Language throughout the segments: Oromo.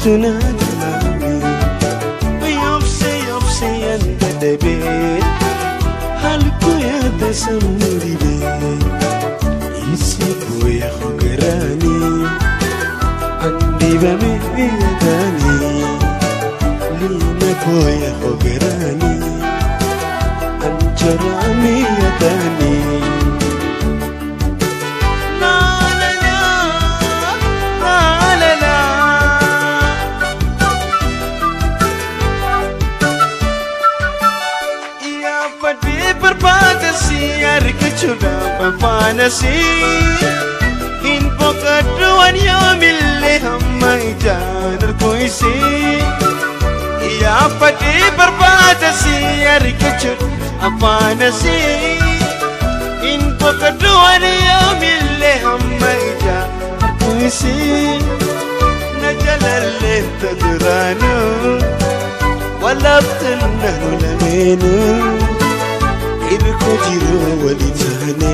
tunanami yopse yanda debe halku ya tasamuribe isi kuya hogerani andiba miyadani lina kuya hogerani anjara miyadani Fantasy in pocket one yamille hamma janar koi se ya pati barbada si arikachur fantasy in pocket one yamille hamma janar koi se najalalle taduranu walabtannu lamenu irko jiro walitane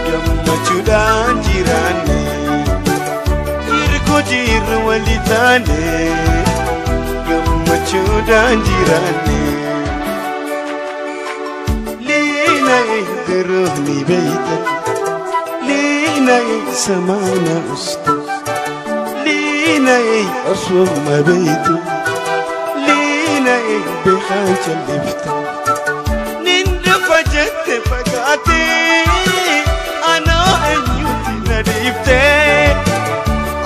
gammachuudhaan jiraanne irko jiro walitane gammachuudhaan jiraanne liinaa garooni beeyta liinaa samaana ustu liinaa aswama beeytu liinaa beekaan callifta Fajete fagate ana anyuti nadifte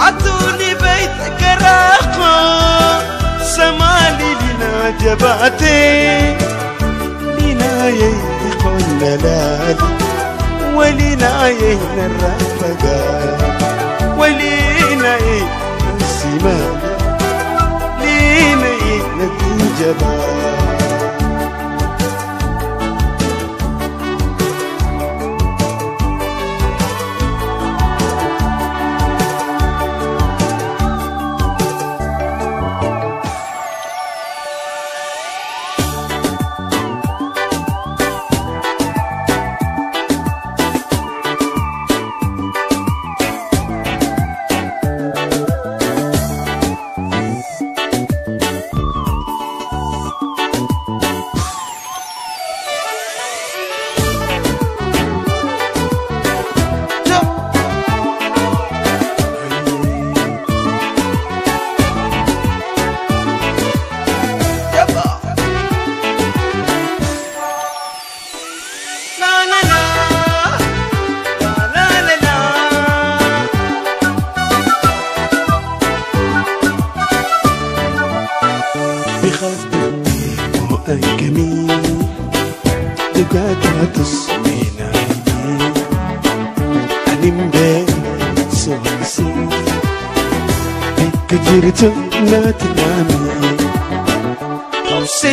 atuni bait karaqo samali lina jabate lina yqulna lali walina yarfaga walina sima lina natijaba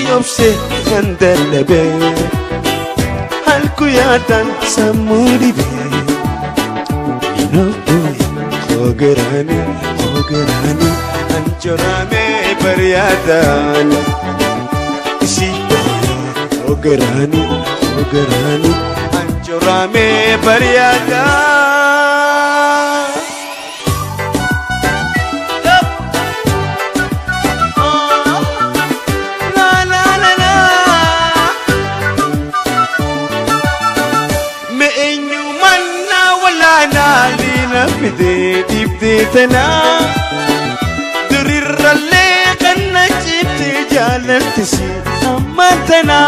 Yopse kandelebe halku yadan samuribe inoboy hogerani anjorame baryadan isi hogerani anjorame baryadan Fide dibdetana durirralle kanna jibte jaalatisi ammatana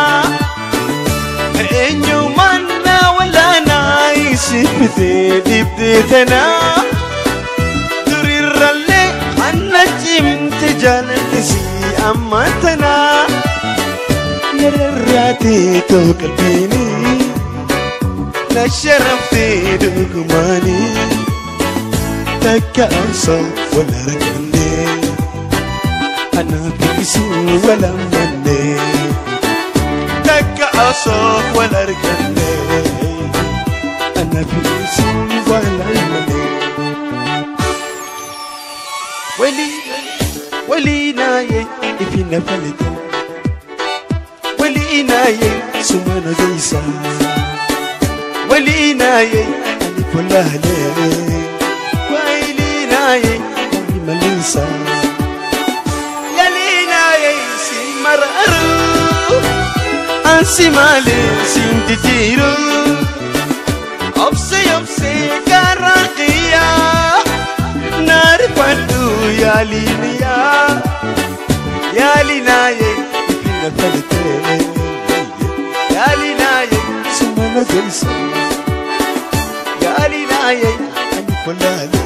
enyu manna wala naisi fide dibdetana durirralle kanna jibte jaalatisi ammatana yarrati to kalbini la sharafti dugmani تكا أنصف ولا ركني أنا بيسي ولا مني تكا أنصف ولا ركني أنا بيسي ولا مني ولي ناي إفينا فلتا ولي ناي سمانا جيسا ولي ناي ألف الله لي malisa Yalina si mararu Ansi mali sinditiru Opse karaqiya Nari padu yaliniya Yalina ipina palite Yalina sumana gaisa Yalina ani kolale